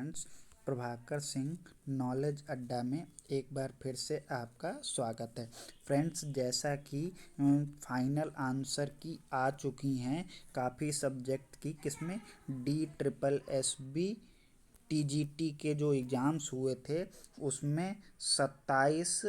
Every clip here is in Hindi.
फ्रेंड्स, प्रभाकर सिंह नॉलेज अड्डा में एक बार फिर से आपका स्वागत है। फ्रेंड्स, जैसा कि फाइनल आंसर की आ चुकी हैं काफ़ी सब्जेक्ट की, किसमें DSSB TGT के जो एग्ज़ाम्स हुए थे उसमें 27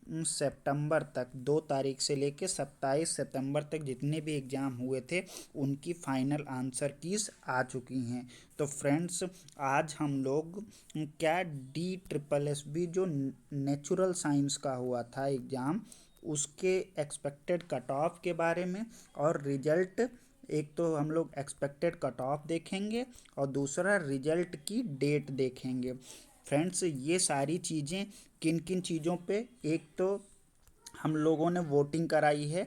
सितंबर तक, 2 तारीख से लेके 27 सितंबर तक जितने भी एग्ज़ाम हुए थे उनकी फाइनल आंसर कीज़ आ चुकी हैं। तो फ्रेंड्स, आज हम लोग क्या DSSB जो नेचुरल साइंस का हुआ था एग्ज़ाम, उसके एक्सपेक्टेड कट ऑफ के बारे में और रिजल्ट, एक तो हम लोग एक्सपेक्टेड कट ऑफ देखेंगे और दूसरा रिजल्ट की डेट देखेंगे। फ्रेंड्स, ये सारी चीज़ें किन किन चीज़ों पे, एक तो हम लोगों ने वोटिंग कराई है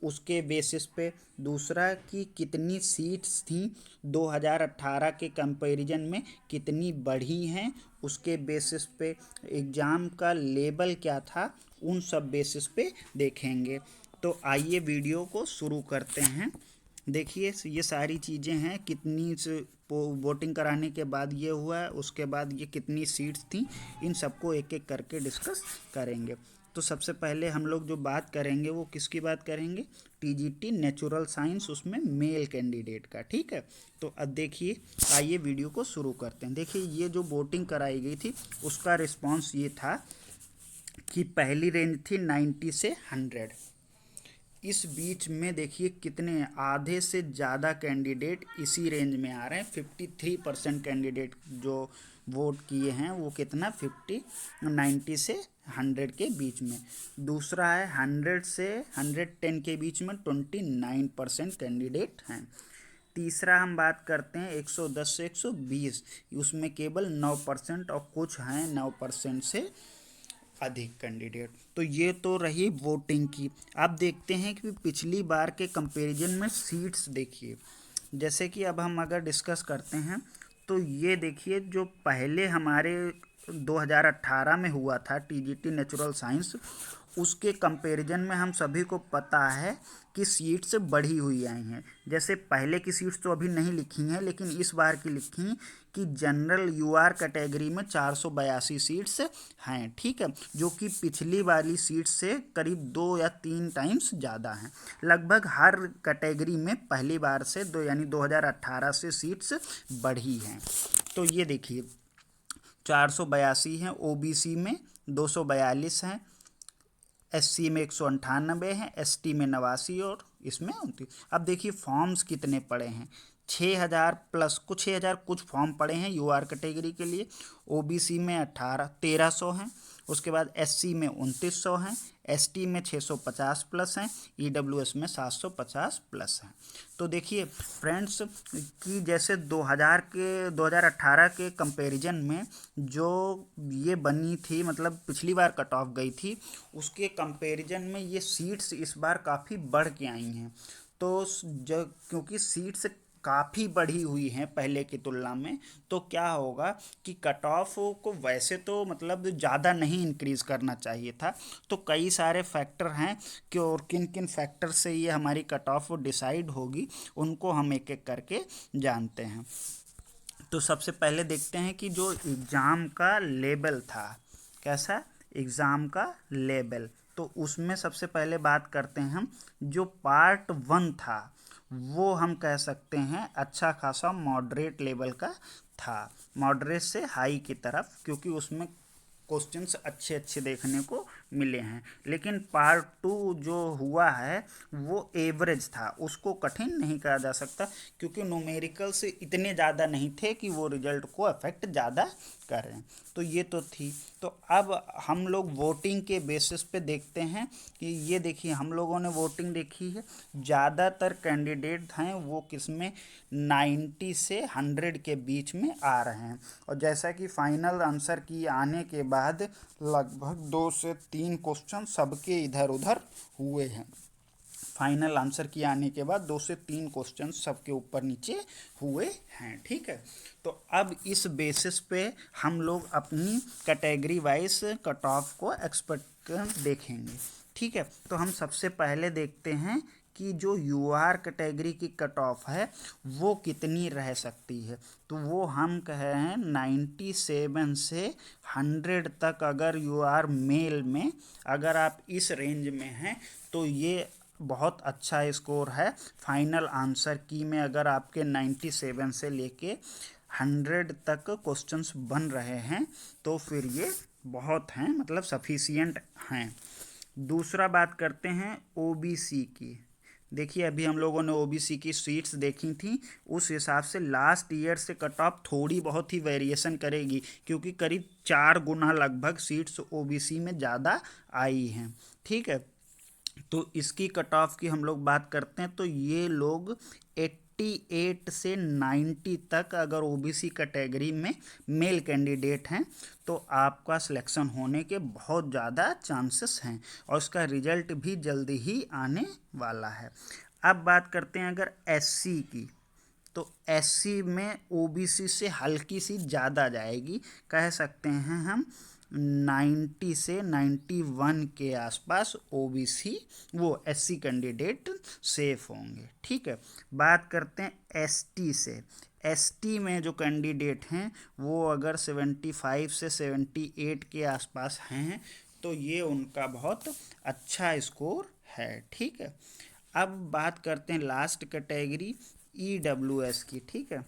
उसके बेसिस पे, दूसरा कि कितनी सीट्स थी 2018 के कंपैरिजन में कितनी बढ़ी हैं उसके बेसिस पे, एग्ज़ाम का लेवल क्या था उन सब बेसिस पे देखेंगे। तो आइए वीडियो को शुरू करते हैं। देखिए, ये सारी चीज़ें हैं, कितनी वोटिंग कराने के बाद ये हुआ है, उसके बाद ये कितनी सीट्स थी, इन सबको एक एक करके डिस्कस करेंगे। तो सबसे पहले हम लोग जो बात करेंगे वो किसकी बात करेंगे, TGT नेचुरल साइंस, उसमें मेल कैंडिडेट का। ठीक है, तो अब देखिए, आइए वीडियो को शुरू करते हैं। देखिए, ये जो वोटिंग कराई गई थी उसका रिस्पॉन्स ये था कि पहली रेंज थी 90 से 100। इस बीच में देखिए कितने, आधे से ज़्यादा कैंडिडेट इसी रेंज में आ रहे हैं। 53% कैंडिडेट जो वोट किए हैं वो कितना, 90 से 100 के बीच में। दूसरा है 100 से 110 के बीच में 29% कैंडिडेट हैं। तीसरा हम बात करते हैं 110 से 120, उसमें केवल 9% और कुछ हैं 9% से अधिक कैंडिडेट। तो ये तो रही वोटिंग की। अब देखते हैं कि पिछली बार के कंपैरिजन में सीट्स देखिए। जैसे कि अब हम अगर डिस्कस करते हैं तो ये देखिए, जो पहले हमारे 2018 में हुआ था TGT नेचुरल साइंस, उसके कंपैरिजन में हम सभी को पता है कि सीट्स बढ़ी हुई आई हैं। जैसे पहले की सीट्स तो अभी नहीं लिखी हैं, लेकिन इस बार की लिखी कि जनरल UR कैटेगरी में 482 सीट्स हैं। ठीक है, जो कि पिछली वाली सीट से करीब 2 या 3 टाइम्स ज़्यादा हैं। लगभग हर कैटेगरी में पहली बार से यानी 2018 से सीट्स बढ़ी हैं। तो ये देखिए 482 हैं, OBC में 242 हैं, SC में 198 हैं, ST में 89 और इसमें 29। अब देखिए फॉर्म्स कितने पड़े हैं, 6000 प्लस कुछ 6000 कुछ फॉर्म पड़े हैं UR कैटेगरी के लिए। OBC में 1300 हैं, उसके बाद SC में 2900 हैं, ST में 650 प्लस हैं, EWS में 750 प्लस हैं। तो देखिए फ्रेंड्स कि जैसे 2018 के कंपैरिजन में जो ये बनी थी, मतलब पिछली बार कट ऑफ गई थी, उसके कंपैरिजन में ये सीट्स इस बार काफ़ी बढ़ के आई हैं। तो क्योंकि सीट्स काफ़ी बढ़ी हुई हैं पहले की तुलना में, तो क्या होगा कि कट ऑफ को वैसे तो मतलब ज़्यादा नहीं इंक्रीज़ करना चाहिए था। तो कई सारे फैक्टर हैं कि और किन किन फैक्टर से ये हमारी कट ऑफ डिसाइड होगी, उनको हम एक एक करके जानते हैं। तो सबसे पहले देखते हैं कि जो एग्ज़ाम का लेवल था, कैसा एग्ज़ाम का लेवल, तो उसमें सबसे पहले बात करते हैं हम, जो पार्ट 1 था वो हम कह सकते हैं अच्छा खासा मॉडरेट लेवल का था, मॉडरेट से हाई की तरफ, क्योंकि उसमें क्वेश्चंस अच्छे अच्छे देखने को मिले हैं। लेकिन पार्ट 2 जो हुआ है वो एवरेज था, उसको कठिन नहीं कहा जा सकता, क्योंकि न्यूमेरिकल्स इतने ज़्यादा नहीं थे कि वो रिजल्ट को अफेक्ट ज़्यादा करें। तो ये तो थी। तो अब हम लोग वोटिंग के बेसिस पे देखते हैं कि ये देखिए हम लोगों ने वोटिंग देखी है, ज़्यादातर कैंडिडेट हैं वो किसमें 90 से 100 के बीच में आ रहे हैं। और जैसा कि फाइनल आंसर की आने के बाद लगभग 2 से 3 क्वेश्चन सबके इधर उधर हुए हैं। फाइनल आंसर की आने के बाद 2 से 3 क्वेश्चन सबके ऊपर नीचे हुए हैं। ठीक है, तो अब इस बेसिस पे हम लोग अपनी कैटेगरी वाइज कट ऑफ को एक्सपेक्ट देखेंगे। ठीक है, तो हम सबसे पहले देखते हैं कि जो यूआर कैटेगरी की कट ऑफ है वो कितनी रह सकती है। तो वो हम कह रहे हैं 97 से 100 तक। अगर यूआर मेल में अगर आप इस रेंज में हैं तो ये बहुत अच्छा स्कोर है। फाइनल आंसर की में अगर आपके 97 से लेके 100 तक क्वेश्चंस बन रहे हैं तो फिर ये बहुत हैं, मतलब सफिशियंट हैं। दूसरा बात करते हैं ओबीसी की। देखिए अभी हम लोगों ने ओबीसी की सीट्स देखी थी, उस हिसाब से लास्ट ईयर से कट ऑफ थोड़ी बहुत ही वेरिएशन करेगी, क्योंकि करीब 4 गुना लगभग सीट्स ओबीसी में ज़्यादा आई हैं। ठीक है, तो इसकी कट ऑफ की हम लोग बात करते हैं तो ये लोग 88 से 90 तक अगर ओबीसी कैटेगरी में मेल कैंडिडेट हैं तो आपका सिलेक्शन होने के बहुत ज़्यादा चांसेस हैं, और उसका रिजल्ट भी जल्दी ही आने वाला है। अब बात करते हैं अगर एससी की, तो एससी में ओबीसी से हल्की सी ज़्यादा जाएगी, कह सकते हैं हम 90 से 91 के आसपास ओबीसी वो एससी कैंडिडेट सेफ होंगे। ठीक है, बात करते हैं एसटी से। एसटी में जो कैंडिडेट हैं वो अगर 75 से 78 के आसपास हैं तो ये उनका बहुत अच्छा स्कोर है। ठीक है, अब बात करते हैं लास्ट कैटेगरी ईडब्ल्यूएस की। ठीक है,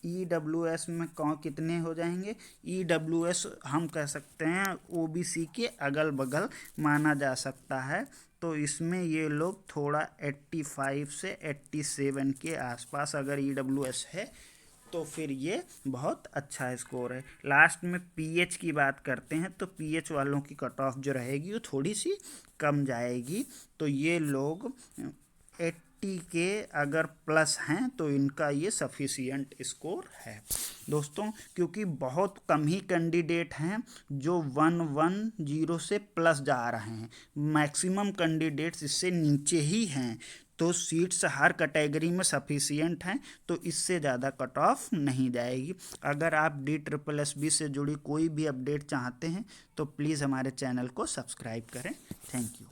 ईडब्ल्यूएस में कौन कितने हो जाएंगे? ईडब्ल्यूएस हम कह सकते हैं ओबीसी के अगल बगल माना जा सकता है, तो इसमें ये लोग थोड़ा 85 से 87 के आसपास अगर ईडब्ल्यूएस है तो फिर ये बहुत अच्छा स्कोर है। लास्ट में पीएच की बात करते हैं तो पीएच वालों की कट ऑफ जो रहेगी वो थोड़ी सी कम जाएगी, तो ये लोग 80 के अगर प्लस हैं तो इनका ये सफिशियंट स्कोर है दोस्तों, क्योंकि बहुत कम ही कैंडिडेट हैं जो 110 से प्लस जा रहे हैं, मैक्सिमम कैंडिडेट्स इससे नीचे ही हैं। तो सीट्स हर कैटेगरी में सफिशियंट हैं, तो इससे ज़्यादा कट ऑफ नहीं जाएगी। अगर आप DSSB से जुड़ी कोई भी अपडेट चाहते हैं तो प्लीज़ हमारे चैनल को सब्सक्राइब करें। Thank you.